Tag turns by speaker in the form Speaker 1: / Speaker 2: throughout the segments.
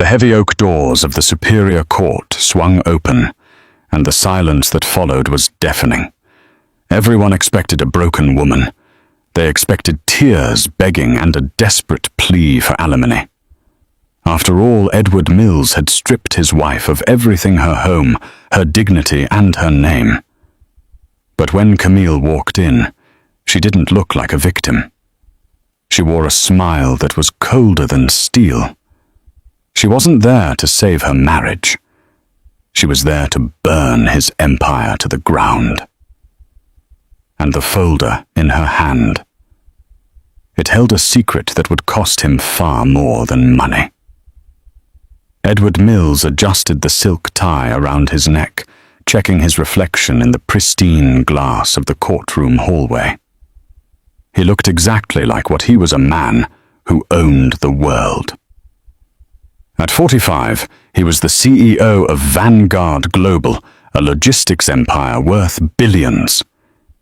Speaker 1: heavy oak doors of the Superior Court swung open, and the silence that followed was deafening. Everyone expected a broken woman. They expected tears begging and a desperate plea for alimony. After all, Edward Mills had stripped his wife of everything: her home, her dignity, and her name. But when Camille walked in, she didn't look like a victim. She wore a smile that was colder than steel. She wasn't there to save her marriage. She was there to burn his empire to the ground. And the folder in her hand. It held a secret that would cost him far more than money. Edward Mills adjusted the silk tie around his neck, checking his reflection in the pristine glass of the courtroom hallway. He looked exactly like what he was: a man who owned the world. At 45, he was the CEO of Vanguard Global, a logistics empire worth billions.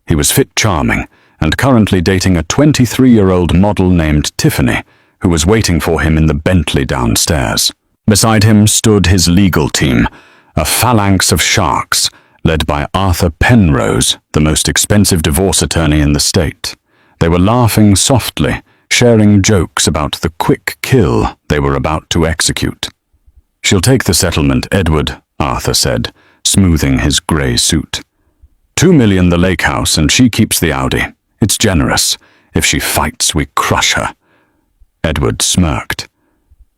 Speaker 1: He was fit charming, and currently dating a 23-year-old model named Tiffany, who was waiting for him in the Bentley downstairs. Beside him stood his legal team, a phalanx of sharks, led by Arthur Penrose, the most expensive divorce attorney in the state. They were laughing softly, sharing jokes about the quick kill they were about to execute. "She'll take the settlement, Edward," Arthur said, smoothing his grey suit. $2 million the lake house, and she keeps the Audi. It's generous. If she fights, we crush her. Edward smirked.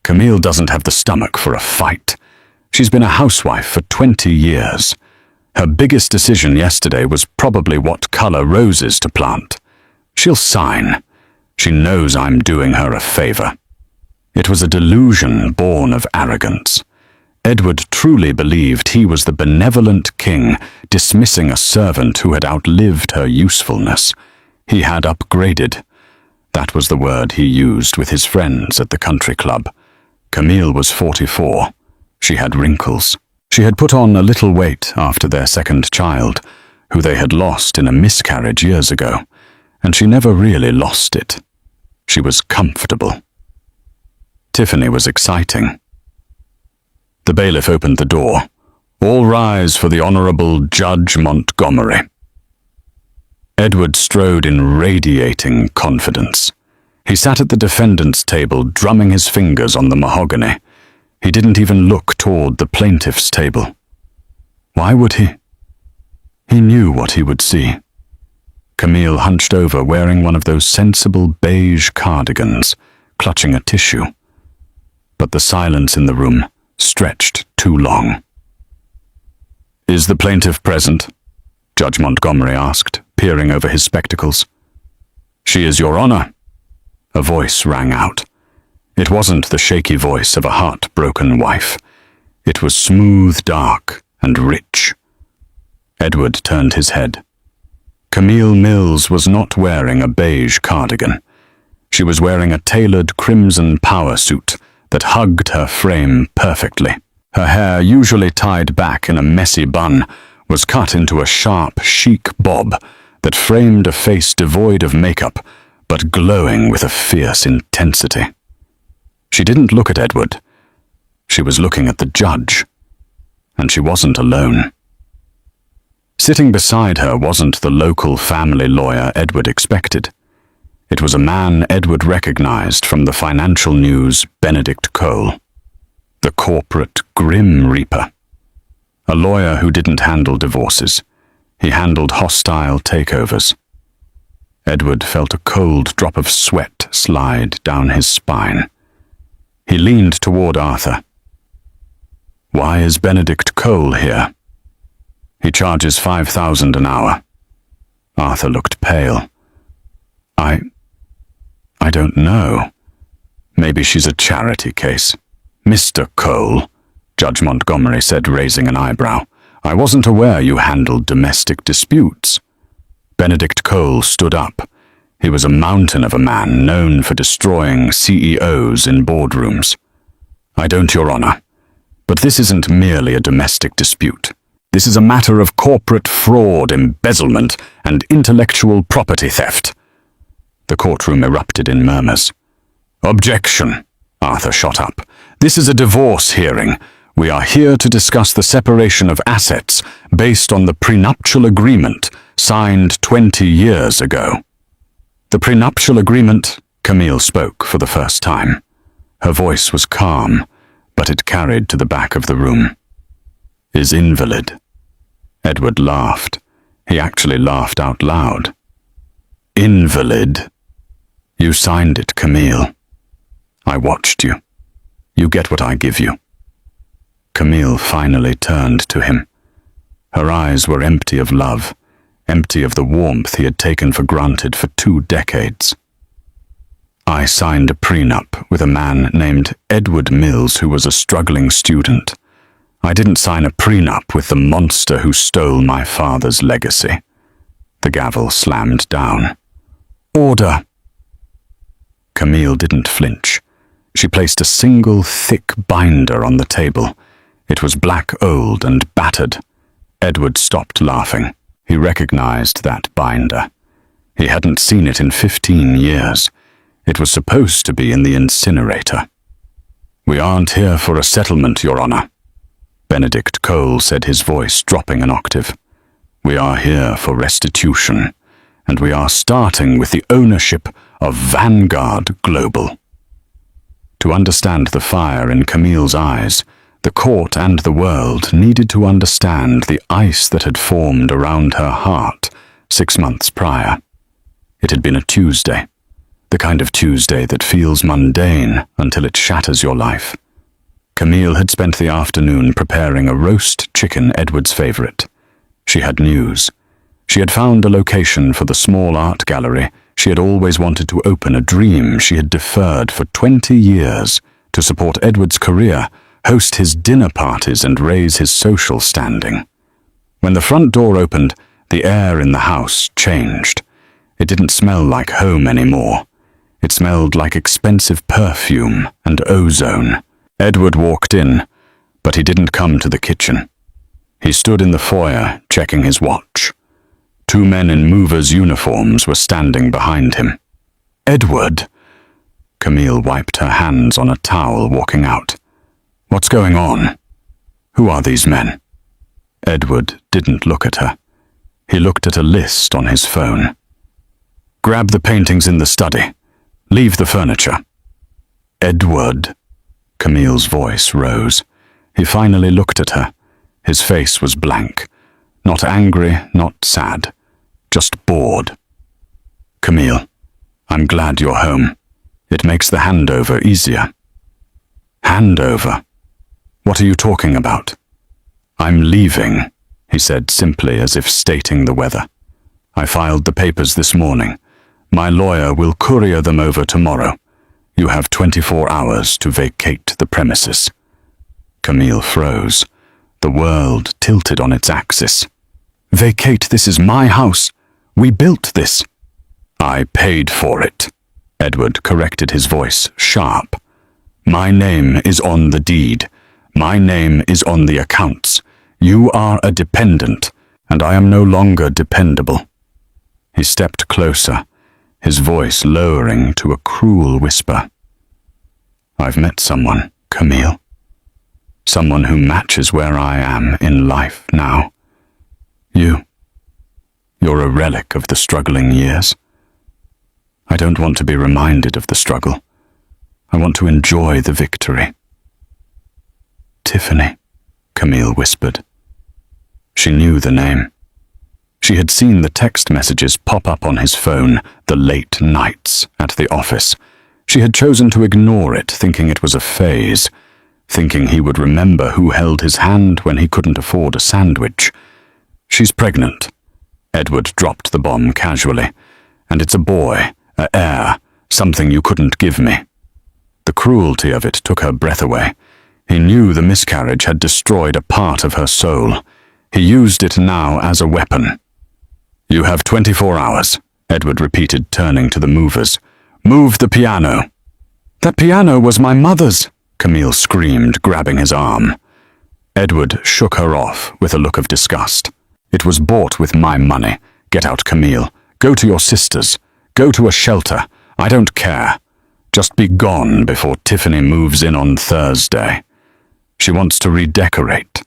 Speaker 1: Camille doesn't have the stomach for a fight. She's been a housewife for 20 years. Her biggest decision yesterday was probably what color roses to plant. She'll sign. She knows I'm doing her a favor. It was a delusion born of arrogance. Edward truly believed he was the benevolent king, dismissing a servant who had outlived her usefulness. He had upgraded. That was the word he used with his friends at the country club. Camille was 44. She had wrinkles. She had put on a little weight after their second child, who they had lost in a miscarriage years ago, and she never really lost it. She was comfortable. Tiffany was exciting. The bailiff opened the door. "All rise for the Honorable Judge Montgomery." Edward strode in radiating confidence. He sat at the defendant's table, drumming his fingers on the mahogany. He didn't even look toward the plaintiff's table. Why would he? He knew what he would see. Camille hunched over, wearing one of those sensible beige cardigans, clutching a tissue. But the silence in the room stretched too long. "Is the plaintiff present?" Judge Montgomery asked, peering over his spectacles. "She is, Your Honor." A voice rang out. It wasn't the shaky voice of a heartbroken wife. It was smooth, dark, and rich. Edward turned his head. Camille Mills was not wearing a beige cardigan. She was wearing a tailored crimson power suit that hugged her frame perfectly. Her hair, usually tied back in a messy bun, was cut into a sharp, chic bob that framed a face devoid of makeup, but glowing with a fierce intensity. She didn't look at Edward. She was looking at the judge. And she wasn't alone. Sitting beside her wasn't the local family lawyer Edward expected. It was a man Edward recognized from the financial news, Benedict Cole. The corporate Grim Reaper. A lawyer who didn't handle divorces. He handled hostile takeovers. Edward felt a cold drop of sweat slide down his spine. He leaned toward Arthur. "Why is Benedict Cole here?" "He charges $5,000 an hour." Arthur looked pale. I don't know. Maybe she's a charity case." "Mr. Cole," Judge Montgomery said, raising an eyebrow, "I wasn't aware you handled domestic disputes." Benedict Cole stood up. He was a mountain of a man known for destroying CEOs in boardrooms. "I don't, Your Honor. But this isn't merely a domestic dispute. This is a matter of corporate fraud, embezzlement, and intellectual property theft." The courtroom erupted in murmurs. "Objection!" Arthur shot up. This is a divorce hearing. We are here to discuss the separation of assets based on the prenuptial agreement signed 20 years ago." "The prenuptial agreement," Camille spoke for the first time. Her voice was calm, but it carried to the back of the room. "Is invalid." Edward laughed. He actually laughed out loud. "Invalid? You signed it, Camille. I watched you. You get what I give you." Camille finally turned to him. Her eyes were empty of love, empty of the warmth he had taken for granted for 2 decades. "I signed a prenup with a man named Edward Mills who was a struggling student. I didn't sign a prenup with the monster who stole my father's legacy." The gavel slammed down. "Order!" Camille didn't flinch. She placed a single thick binder on the table. It was black old and battered. Edward stopped laughing. He recognized that binder. He hadn't seen it in 15 years. It was supposed to be in the incinerator. "We aren't here for a settlement, Your Honor," Benedict Cole said, his voice dropping an octave. "We are here for restitution, and we are starting with the ownership of Vanguard Global." To understand the fire in Camille's eyes, the court and the world needed to understand the ice that had formed around her heart 6 months prior. It had been a Tuesday, the kind of Tuesday that feels mundane until it shatters your life. Camille had spent the afternoon preparing a roast chicken, Edward's favorite. She had news. She had found a location for the small art gallery she had always wanted to open, a dream she had deferred for 20 years to support Edward's career, host his dinner parties, and raise his social standing. When the front door opened, the air in the house changed. It didn't smell like home anymore. It smelled like expensive perfume and ozone. Edward walked in, but he didn't come to the kitchen. He stood in the foyer, checking his watch. 2 men in movers' uniforms were standing behind him. "Edward!" Camille wiped her hands on a towel, walking out. "What's going on? Who are these men?" Edward didn't look at her. He looked at a list on his phone. "Grab the paintings in the study. Leave the furniture." "Edward!" Camille's voice rose. He finally looked at her. His face was blank. Not angry, not sad. Just bored. "Camille, I'm glad you're home. It makes the handover easier." "Handover? What are you talking about?" "I'm leaving," he said simply, as if stating the weather. "I filed the papers this morning. My lawyer will courier them over tomorrow. You have 24 hours to vacate the premises." Camille froze. The world tilted on its axis. "Vacate? This is my house. We built this." "I paid for it," Edward corrected, his voice sharp. "My name is on the deed. My name is on the accounts. You are a dependent, and I am no longer dependable." He stepped closer, his voice lowering to a cruel whisper. "I've met someone, Camille. Someone who matches where I am in life now. You're a relic of the struggling years. I don't want to be reminded of the struggle. I want to enjoy the victory." "Tiffany," Camille whispered. She knew the name. She had seen the text messages pop up on his phone, the late nights at the office. She had chosen to ignore it, thinking it was a phase, thinking he would remember who held his hand when he couldn't afford a sandwich. "She's pregnant." Edward dropped the bomb casually. "And it's a boy, a heir, something you couldn't give me." The cruelty of it took her breath away. He knew the miscarriage had destroyed a part of her soul. He used it now as a weapon. "You have 24 hours, Edward repeated, turning to the movers. "Move the piano." "That piano was my mother's," Camille screamed, grabbing his arm. Edward shook her off with a look of disgust. "It was bought with my money. Get out, Camille. Go to your sisters. Go to a shelter. I don't care. Just be gone before Tiffany moves in on Thursday. She wants to redecorate.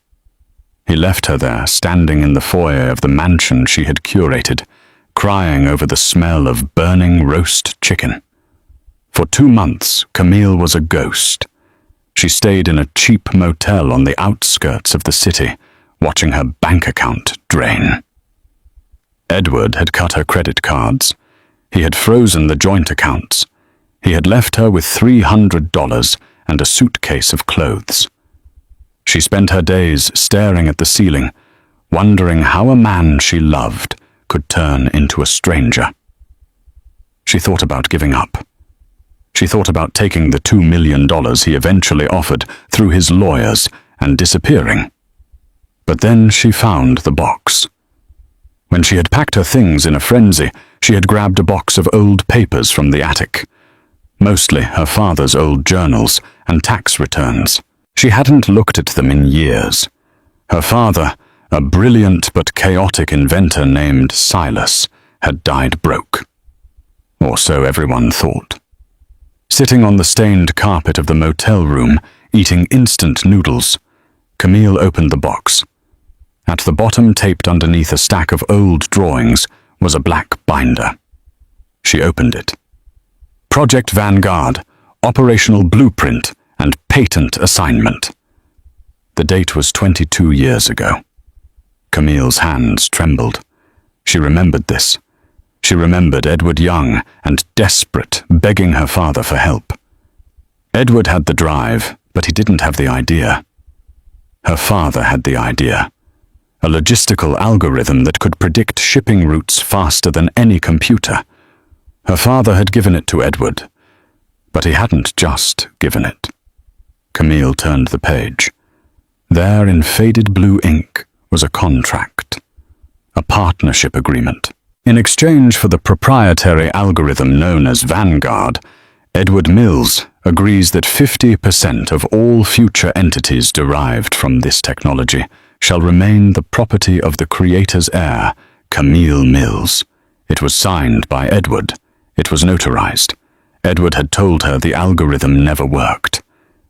Speaker 1: He left her there, standing in the foyer of the mansion she had curated, crying over the smell of burning roast chicken. For 2 months, Camille was a ghost. She stayed in a cheap motel on the outskirts of the city, watching her bank account drain. Edward had cut her credit cards. He had frozen the joint accounts. He had left her with $300 and a suitcase of clothes. She spent her days staring at the ceiling, wondering how a man she loved could turn into a stranger. She thought about giving up. She thought about taking the $2 million he eventually offered through his lawyers and disappearing. But then she found the box. When she had packed her things in a frenzy, she had grabbed a box of old papers from the attic. Mostly her father's old journals and tax returns. She hadn't looked at them in years. Her father, a brilliant but chaotic inventor named Silas, had died broke. Or so everyone thought. Sitting on the stained carpet of the motel room, eating instant noodles, Camille opened the box. At the bottom, taped underneath a stack of old drawings, was a black binder. She opened it. Project Vanguard, Operational Blueprint, and Patent Assignment. The date was 22 years ago. Camille's hands trembled. She remembered this. She remembered Edward young and desperate, begging her father for help. Edward had the drive, but he didn't have the idea. Her father had the idea. A logistical algorithm that could predict shipping routes faster than any computer. Her father had given it to Edward, but he hadn't just given it. Camille turned the page. There, in faded blue ink, was a contract. A partnership agreement. In exchange for the proprietary algorithm known as Vanguard, Edward Mills agrees that 50% of all future entities derived from this technology shall remain the property of the creator's heir, Camille Mills. It was signed by Edward. It was notarized. Edward had told her the algorithm never worked.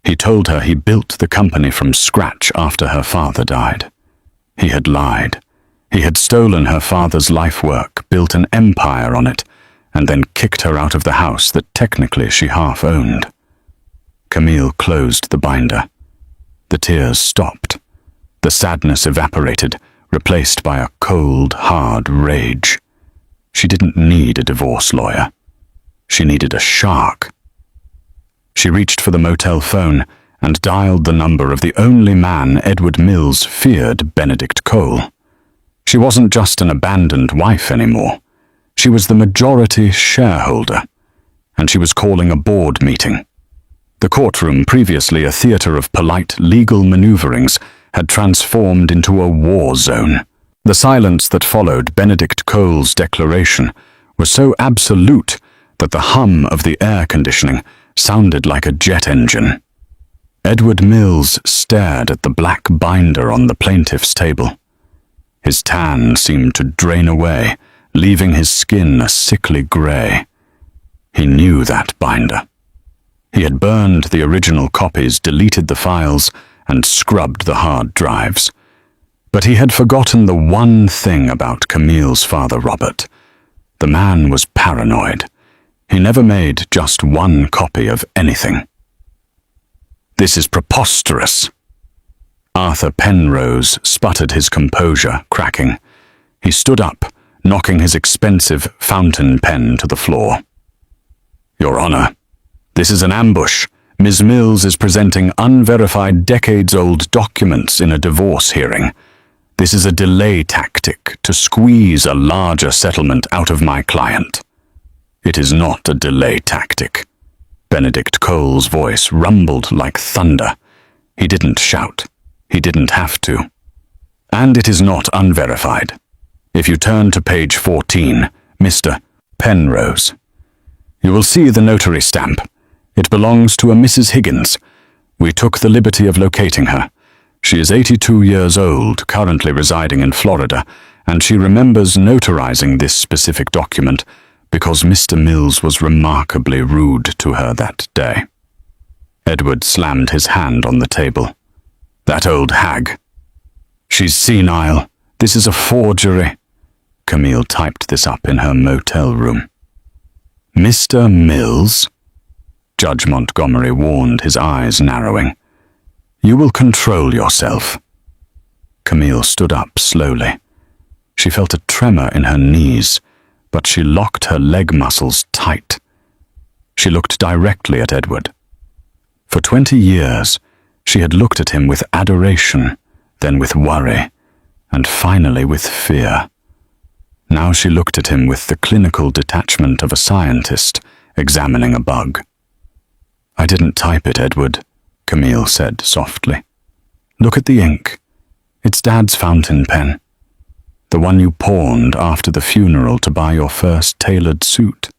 Speaker 1: He told her he built the company from scratch after her father died. He had lied. He had stolen her father's life work, built an empire on it, and then kicked her out of the house that technically she half owned. Camille closed the binder. The tears stopped. The sadness evaporated, replaced by a cold, hard rage. She didn't need a divorce lawyer. She needed a shark. She reached for the motel phone and dialed the number of the only man Edward Mills feared, Benedict Cole. She wasn't just an abandoned wife anymore. She was the majority shareholder, and she was calling a board meeting. The courtroom, previously a theater of polite legal maneuverings, had transformed into a war zone. The silence that followed Benedict Cole's declaration was so absolute that the hum of the air conditioning sounded like a jet engine. Edward Mills stared at the black binder on the plaintiff's table. His tan seemed to drain away, leaving his skin a sickly grey. He knew that binder. He had burned the original copies, deleted the files, and scrubbed the hard drives. But he had forgotten the one thing about Camille's father, Robert. The man was paranoid. He never made just one copy of anything. "This is preposterous." Arthur Penrose sputtered his composure, cracking. He stood up, knocking his expensive fountain pen to the floor. "Your Honor, this is an ambush. Ms. Mills is presenting unverified decades-old documents in a divorce hearing. This is a delay tactic to squeeze a larger settlement out of my client." "It is not a delay tactic." Benedict Cole's voice rumbled like thunder. He didn't shout. He didn't have to. "And it is not unverified. If you turn to page 14, Mr. Penrose, you will see the notary stamp. It belongs to a Mrs. Higgins. We took the liberty of locating her. She is 82 years old, currently residing in Florida, and she remembers notarizing this specific document because Mr. Mills was remarkably rude to her that day. Edward slammed his hand on the table. That old hag. She's senile. This is a forgery. Camille typed this up in her motel room. Mr. Mills? Judge Montgomery warned, his eyes narrowing. You will control yourself. Camille stood up slowly. She felt a tremor in her knees, but she locked her leg muscles tight. She looked directly at Edward. For 20 years, she had looked at him with adoration, then with worry, and finally with fear. Now she looked at him with the clinical detachment of a scientist examining a bug. I didn't type it, Edward, Camille said softly. Look at the ink. It's Dad's fountain pen. The one you pawned after the funeral to buy your first tailored suit.